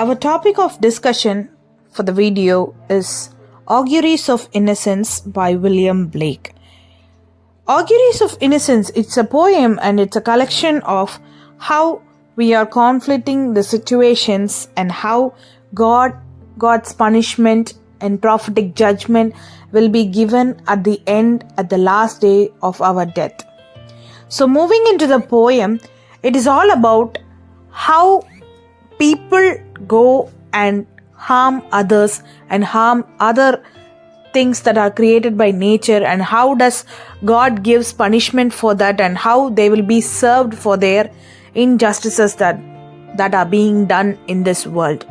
Our topic of discussion for the video is Auguries of Innocence by William Blake. Auguries of Innocence, it's a poem and it's a collection of how we are conflicting the situations and how God's punishment and prophetic judgment will be given at the end, at the last day of our death. So moving into the poem, it is all about how people go and harm others and harm other things that are created by nature, and how does God gives punishment for that and how they will be served for their injustices that are being done in this world.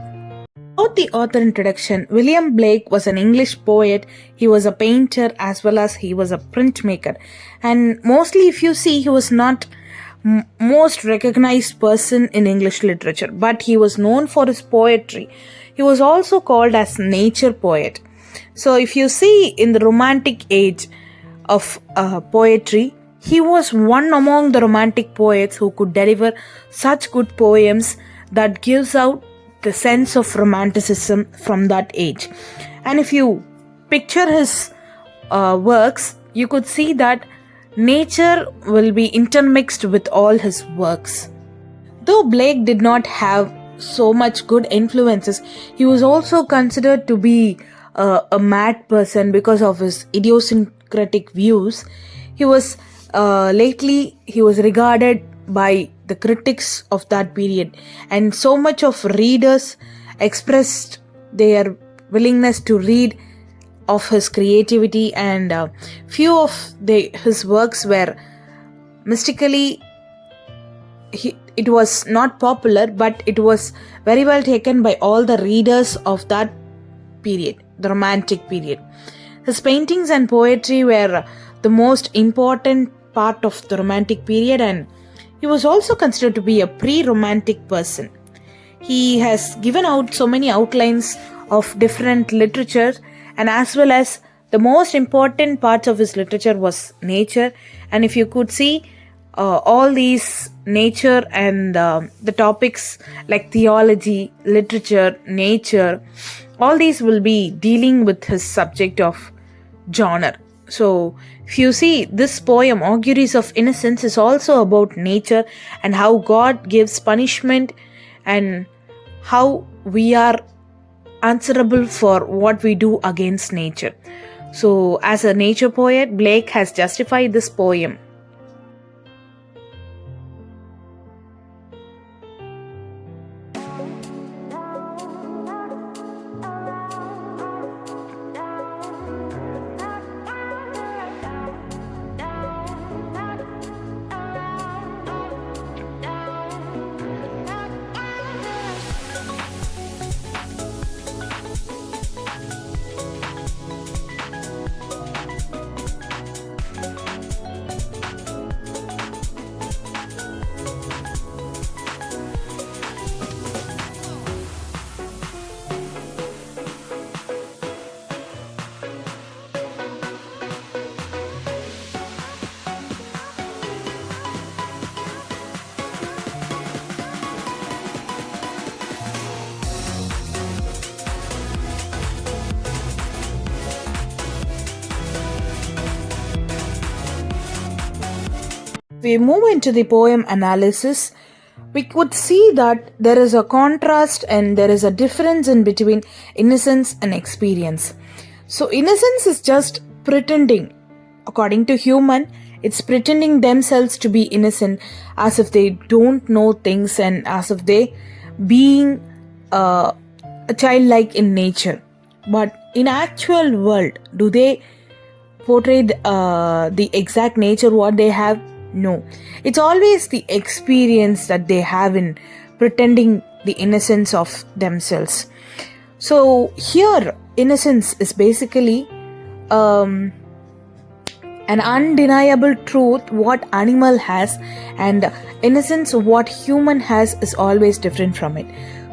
About the author introduction, William Blake was an English poet. He was a painter as well as he was a printmaker, and mostly if you see, he was not most recognized person in English literature, but he was known for his poetry. He was also called as nature poet. So if you see in the romantic age of poetry, he was one among the romantic poets who could deliver such good poems that gives out the sense of romanticism from that age. And if you picture his works, you could see that nature will be intermixed with all his works. Though Blake did not have so much good influences, he was also considered to be a mad person because of his idiosyncratic views. He was regarded by the critics of that period, and so much of readers expressed their willingness to read of his creativity, and few of his works were mystically, it was not popular, but it was very well taken by all the readers of that period, the romantic period. His paintings and poetry were the most important part of the romantic period, and he was also considered to be a pre-romantic person. He has given out so many outlines of different literature, and as well as the most important parts of his literature was nature. And if you could see all these nature and the topics like theology, literature, nature, all these will be dealing with his subject of genre. So if you see, this poem Auguries of Innocence is also about nature and how God gives punishment and how we are answerable for what we do against nature. So as a nature poet, Blake has justified this poem. We move into the poem analysis, we could see that there is a contrast and there is a difference in between innocence and experience. So innocence is just pretending. According to human, it's pretending themselves to be innocent as if they don't know things and as if they being a childlike in nature. But in actual world, do they portray the exact nature what they have? No, it's always the experience that they have in pretending the innocence of themselves. So here, innocence is basically an undeniable truth what animal has, and innocence what human has is always different from it.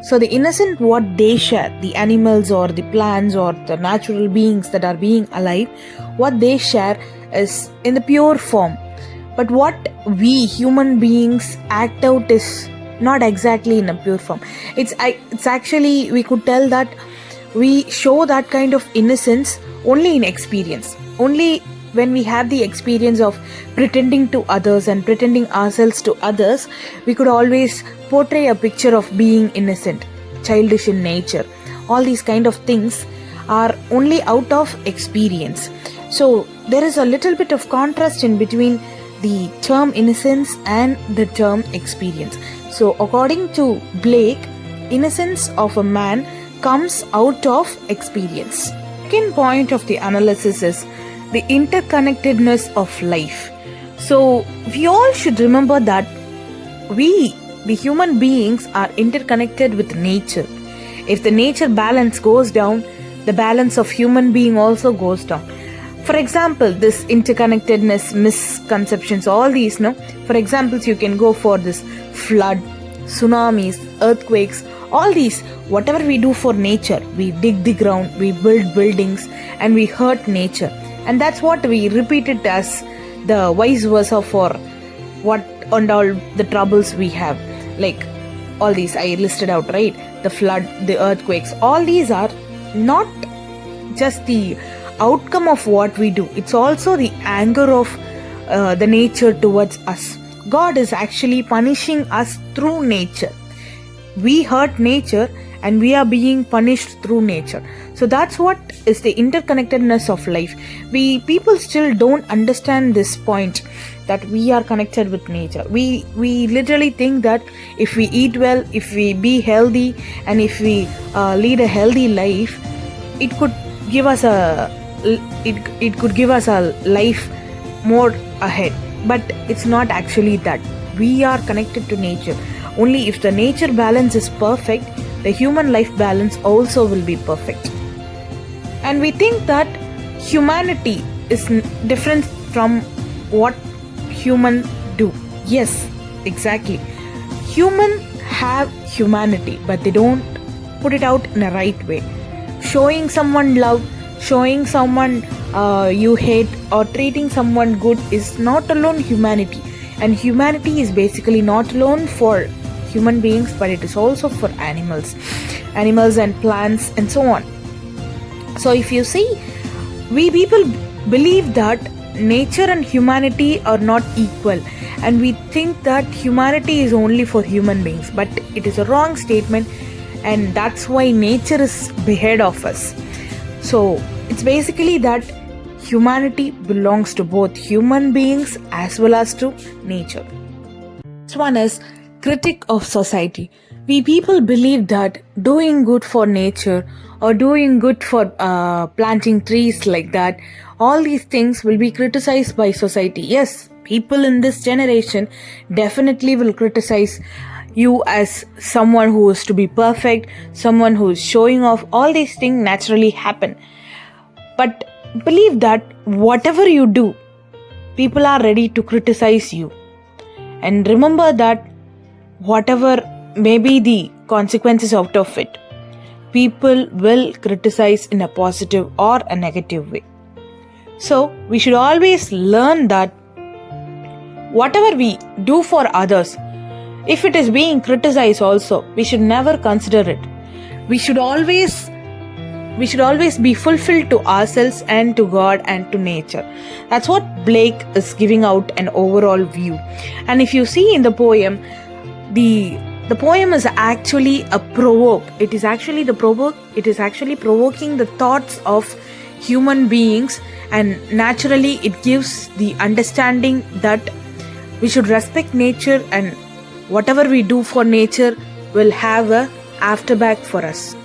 So the innocent what they share, the animals or the plants or the natural beings that are being alive, what they share is in the pure form. But what we human beings act out is not exactly in a pure form. It's actually, we could tell that we show that kind of innocence only in experience. Only when we have the experience of pretending to others and pretending ourselves to others, we could always portray a picture of being innocent, childish in nature. All these kind of things are only out of experience. So there is a little bit of contrast in between the term innocence and the term experience. So according to Blake, innocence of a man comes out of experience. Second point of the analysis is the interconnectedness of life. So we all should remember that we, the human beings, are interconnected with nature. If the nature balance goes down, the balance of human being also goes down. For example, this interconnectedness, misconceptions, all these, no? For examples, you can go for this flood, tsunamis, earthquakes, all these. Whatever we do for nature, we dig the ground, we build buildings, and we hurt nature. And that's what we repeat it as the vice versa for what and all the troubles we have. Like all these I listed out, right? The flood, the earthquakes, all these are not just the outcome of what we do. It's also the anger of the nature towards us. God is actually punishing us through nature. We hurt nature and we are being punished through nature. So that's what is the interconnectedness of life. We people still don't understand this point, that we are connected with nature. We literally think that if we eat well, if we be healthy, and if we lead a healthy life, it could give us a life more ahead. But it's not actually that. We are connected to nature. Only if the nature balance is perfect, the human life balance also will be perfect. And we think that humanity is different from what humans do. Yes, exactly. Humans have humanity, but they don't put it out in a right way. Showing someone love, showing someone you hate, or treating someone good is not alone humanity. And humanity is basically not alone for human beings, but it is also for animals and plants and so on. So if you see, we people believe that nature and humanity are not equal, and we think that humanity is only for human beings, but it is a wrong statement, and that's why nature is ahead of us. So it's basically that humanity belongs to both human beings as well as to nature. Next one is critic of society. We people believe that doing good for nature or doing good for planting trees like that, all these things will be criticized by society. Yes, people in this generation definitely will criticize you as someone who is to be perfect, someone who is showing off. All these things naturally happen. But believe that whatever you do, people are ready to criticize you. And remember that whatever may be the consequences out of it, people will criticize in a positive or a negative way. So we should always learn that whatever we do for others, if it is being criticized also, we should never consider it. We should always be fulfilled to ourselves and to God and to nature. That's what Blake is giving out an overall view. And if you see in the poem, the poem is actually a provoke. It is actually provoking the thoughts of human beings, and naturally it gives the understanding that we should respect nature, and whatever we do for nature will have a afterback for us.